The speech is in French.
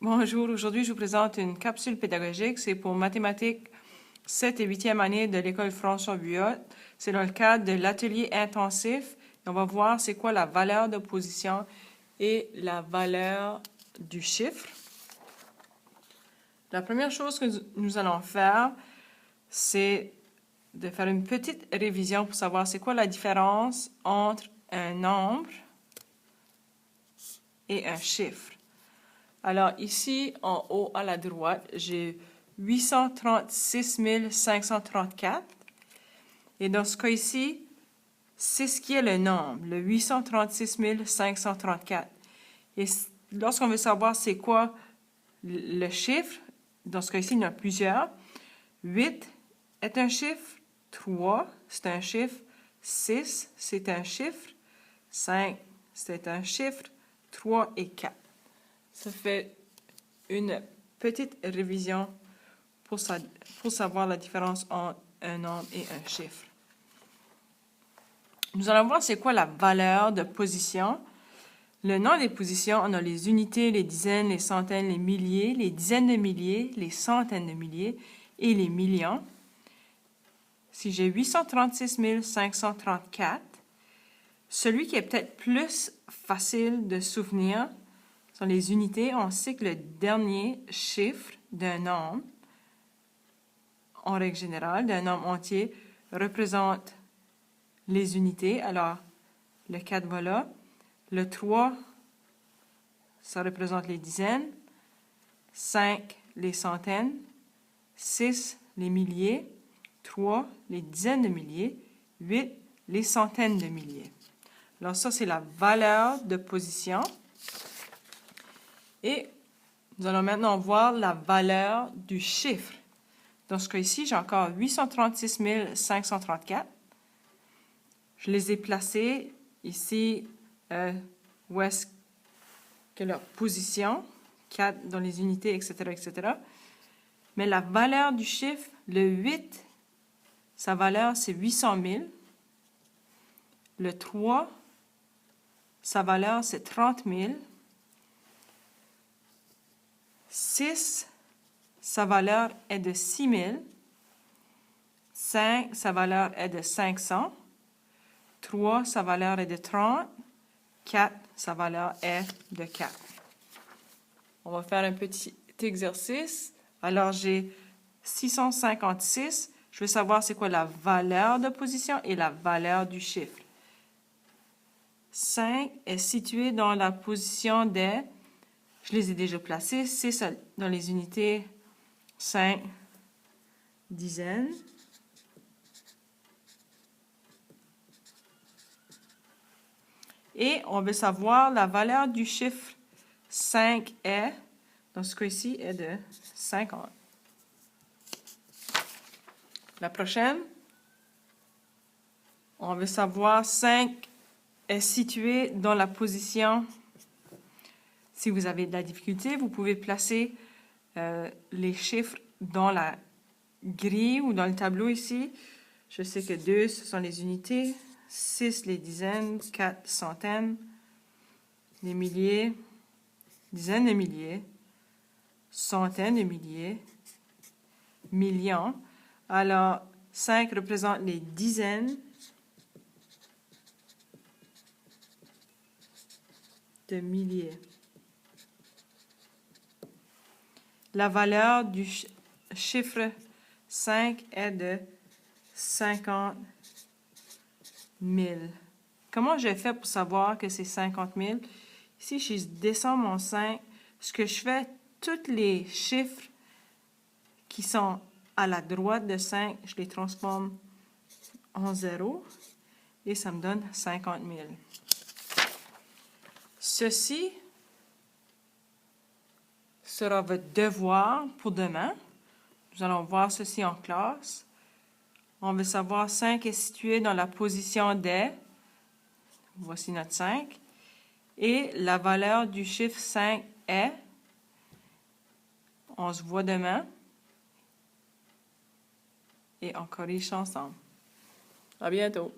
Bonjour, aujourd'hui je vous présente une capsule pédagogique. C'est pour mathématiques 7 et 8e année de l'école François Buot. C'est dans le cadre de l'atelier intensif. On va voir c'est quoi la valeur de position et la valeur du chiffre. La première chose que nous allons faire, c'est de faire une petite révision pour savoir c'est quoi la différence entre un nombre et un chiffre. Alors ici, en haut à la droite, j'ai 836 534. Et dans ce cas ici, c'est ce qui est le nombre, le 836 534. Et lorsqu'on veut savoir c'est quoi le chiffre, dans ce cas ici, il y en a plusieurs. 8 est un chiffre, 3 c'est un chiffre, 6 c'est un chiffre, 5 c'est un chiffre, 3 et 4. Ça fait une petite révision pour savoir la différence entre un nombre et un chiffre. Nous allons voir c'est quoi la valeur de position. Le nom des positions, on a les unités, les dizaines, les centaines, les milliers, les dizaines de milliers, les centaines de milliers et les millions. Si j'ai 836 534, celui qui est peut-être plus facile de souvenir sont les unités. On sait que le dernier chiffre d'un nombre, en règle générale, d'un nombre entier, représente les unités. Alors, le 4, voilà. Le 3, ça représente les dizaines. 5, les centaines. 6, les milliers. 3, les dizaines de milliers. 8, les centaines de milliers. Alors, ça, c'est la valeur de position. Et nous allons maintenant voir la valeur du chiffre. Dans ce cas ici, j'ai encore 836 534. Je les ai placés ici où est-ce que leur position, 4 dans les unités, etc., etc. Mais la valeur du chiffre, le 8, sa valeur, c'est 800 000. Le 3, sa valeur, c'est 30 000. 6, sa valeur est de 6 000. 5, sa valeur est de 500. 3, sa valeur est de 30. 4, sa valeur est de 4. On va faire un petit exercice. Alors, j'ai 656. Je veux savoir c'est quoi la valeur de position et la valeur du chiffre. 5 est situé dans la position des... Je les ai déjà placés. 6 dans les unités. 5 dizaines. Et on veut savoir la valeur du chiffre 5 est, dans ce cas-ci, est de 50. La prochaine, on veut savoir 5 est situé dans la position. Si vous avez de la difficulté, vous pouvez placer les chiffres dans la grille ou dans le tableau ici. Je sais que 2, ce sont les unités. 6, les dizaines. 4, centaines. Les milliers. Dizaines de milliers. Centaines de milliers. Millions. Alors, 5 représente les dizaines de milliers. La valeur du chiffre 5 est de 50 000. Comment j'ai fait pour savoir que c'est 50 000? Ici, je descends mon 5. Ce que je fais, tous les chiffres qui sont à la droite de 5, je les transforme en 0 et ça me donne 50 000. Ceci sera votre devoir pour demain. Nous allons voir ceci en classe. On veut savoir 5 est situé dans la position des. Voici notre 5. Et la valeur du chiffre 5 est. On se voit demain. Et on corrige ensemble. À bientôt.